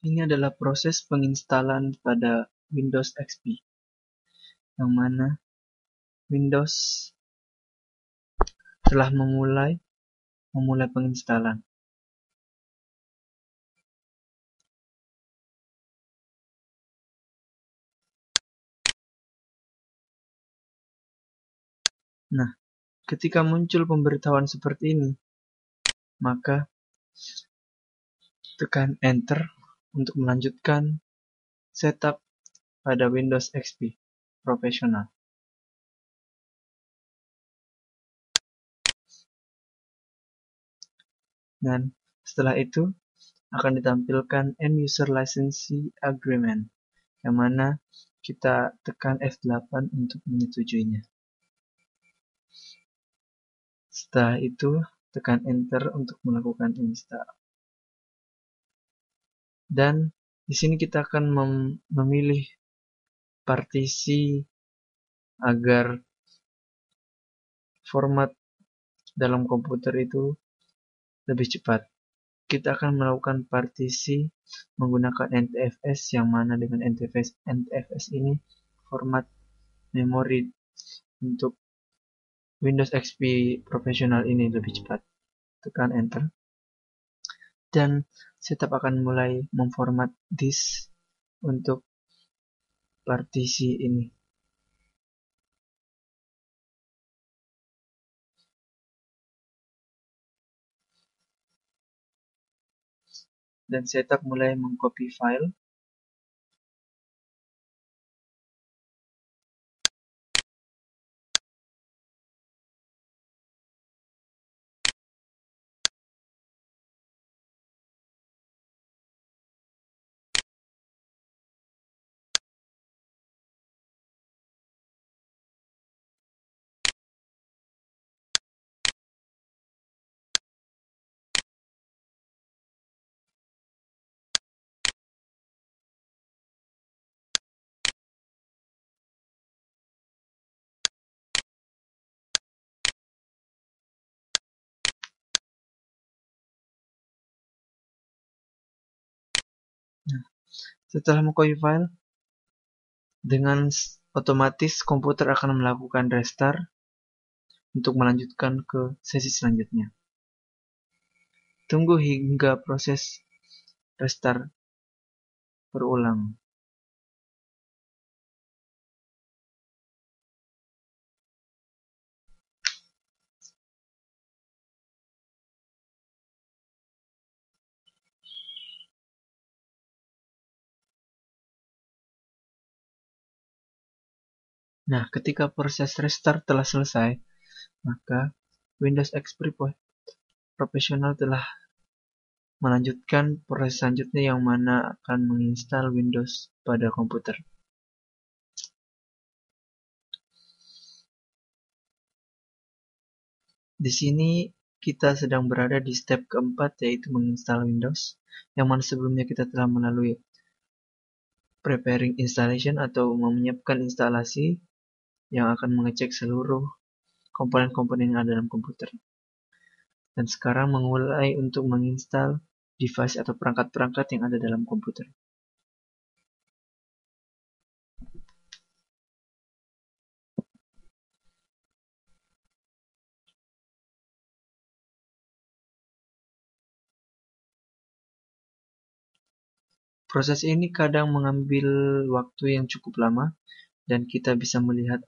Ini adalah proses penginstalan pada Windows XP, yang mana Windows telah memulai penginstalan. Nah, ketika muncul pemberitahuan seperti ini, maka tekan Enter untuk melanjutkan setup pada Windows XP Professional. Dan setelah itu akan ditampilkan End User License Agreement, yang mana kita tekan F8 untuk menyetujuinya. Setelah itu tekan Enter untuk melakukan install. Dan di sini kita akan memilih partisi agar format dalam komputer itu lebih cepat. Kita akan melakukan partisi menggunakan NTFS, yang mana dengan NTFS ini format memori untuk Windows XP Professional ini lebih cepat. Tekan Enter. Dan setup akan mulai memformat disk untuk partisi ini. Dan setup mulai mengcopy file. Nah, setelah mengcopy file, dengan otomatis komputer akan melakukan restart untuk melanjutkan ke sesi selanjutnya. Tunggu hingga proses restart berulang. Nah, ketika proses restart telah selesai, maka Windows XP Professional telah melanjutkan proses selanjutnya, yang mana akan menginstal Windows pada komputer. Di sini kita sedang berada di step keempat, yaitu menginstal Windows, yang mana sebelumnya kita telah melalui preparing installation atau menyiapkan instalasi yang akan mengecek seluruh komponen-komponen yang ada dalam komputer. Dan sekarang memulai untuk menginstal device atau perangkat-perangkat yang ada dalam komputer. Proses ini kadang mengambil waktu yang cukup lama, dan kita bisa melihat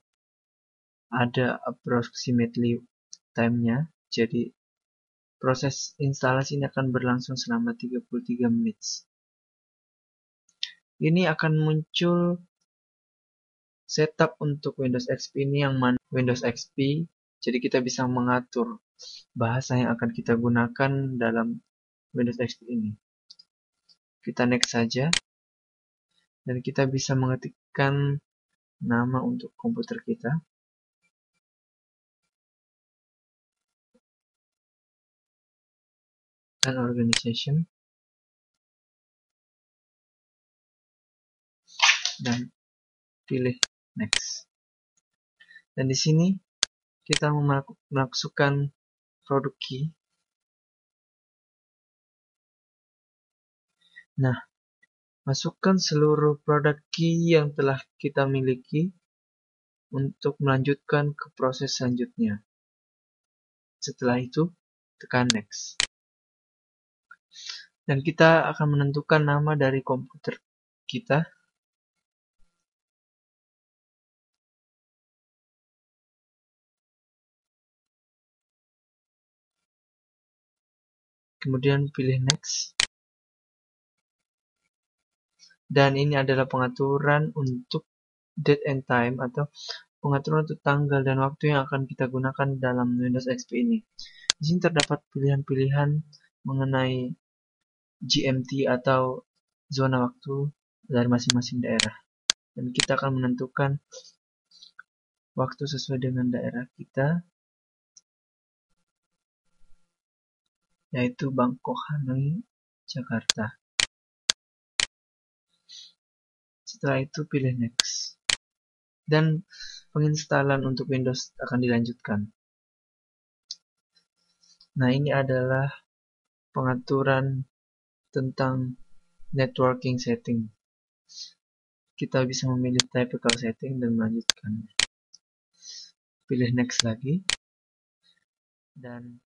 ada approximately time-nya. Jadi proses instalasi ini akan berlangsung selama 33 menit. Ini akan muncul setup untuk Windows XP ini, yang mana Windows XP. Jadi kita bisa mengatur bahasa yang akan kita gunakan dalam Windows XP ini. Kita next saja. Dan kita bisa mengetikkan nama untuk komputer kita. Dan organization. Dan pilih next. Dan di sini kita memasukkan produk key. Nah, Masukkan seluruh produk key yang telah kita miliki untuk melanjutkan ke proses selanjutnya. Setelah itu, tekan Next. Dan kita akan menentukan nama dari komputer kita. Kemudian pilih Next. Dan ini adalah pengaturan untuk date and time atau pengaturan untuk tanggal dan waktu yang akan kita gunakan dalam Windows XP ini. Di sini terdapat pilihan-pilihan mengenai GMT atau zona waktu dari masing-masing daerah. Dan kita akan menentukan waktu sesuai dengan daerah kita, yaitu Bangkok, Hanoi, Jakarta. Setelah itu pilih Next. Dan penginstalan untuk Windows akan dilanjutkan. Nah, ini adalah pengaturan tentang networking setting. Kita bisa memilih typical setting dan melanjutkan. Pilih Next lagi. Dan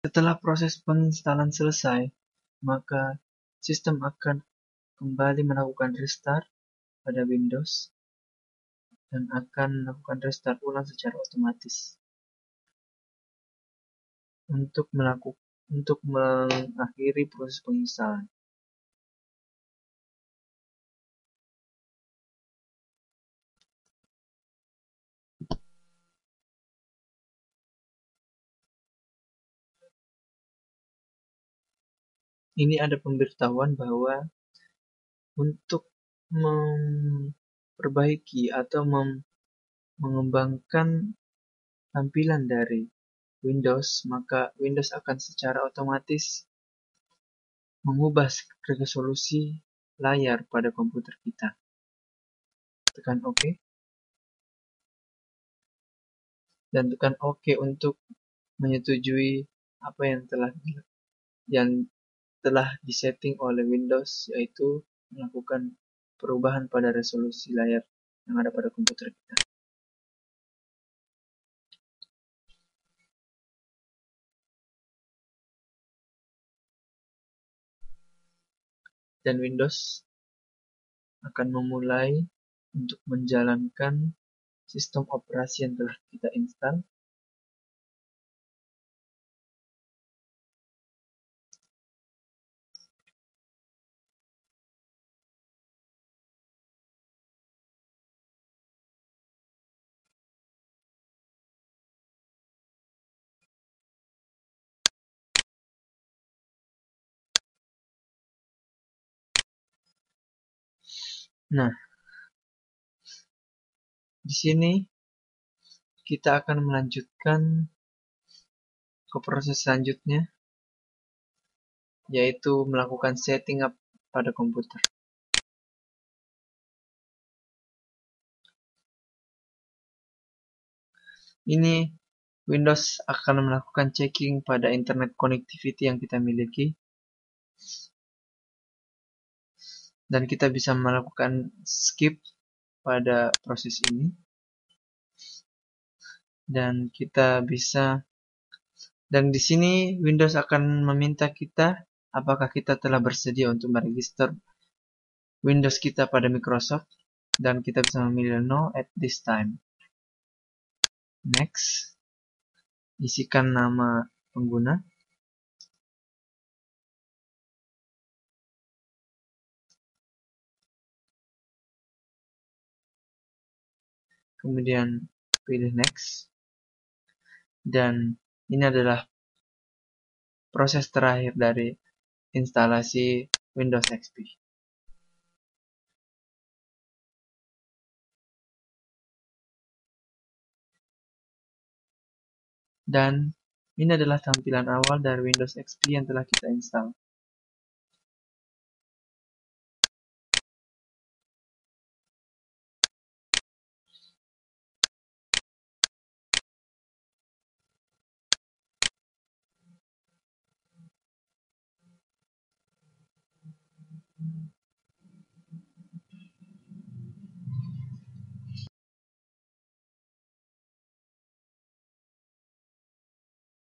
setelah proses penginstalan selesai, maka sistem akan kembali melakukan restart pada Windows dan akan melakukan restart ulang secara otomatis untuk mengakhiri proses penginstalan. Ini ada pemberitahuan bahwa untuk memperbaiki atau mengembangkan tampilan dari Windows, maka Windows akan secara otomatis mengubah resolusi layar pada komputer kita. Tekan OK. Dan tekan OK untuk menyetujui apa yang telah disetting oleh Windows, yaitu melakukan perubahan pada resolusi layar yang ada pada komputer kita. Dan Windows akan memulai untuk menjalankan sistem operasi yang telah kita install. Nah, di sini kita akan melanjutkan ke proses selanjutnya, yaitu melakukan setting up pada komputer. Ini Windows akan melakukan checking pada internet connectivity yang kita miliki, dan kita bisa melakukan skip pada proses ini, dan di sini Windows akan meminta kita apakah kita telah bersedia untuk meregister Windows kita pada Microsoft, dan kita bisa memilih no at this time. Next, isikan nama pengguna, kemudian pilih next, dan ini adalah proses terakhir dari instalasi Windows XP. Dan ini adalah tampilan awal dari Windows XP yang telah kita install.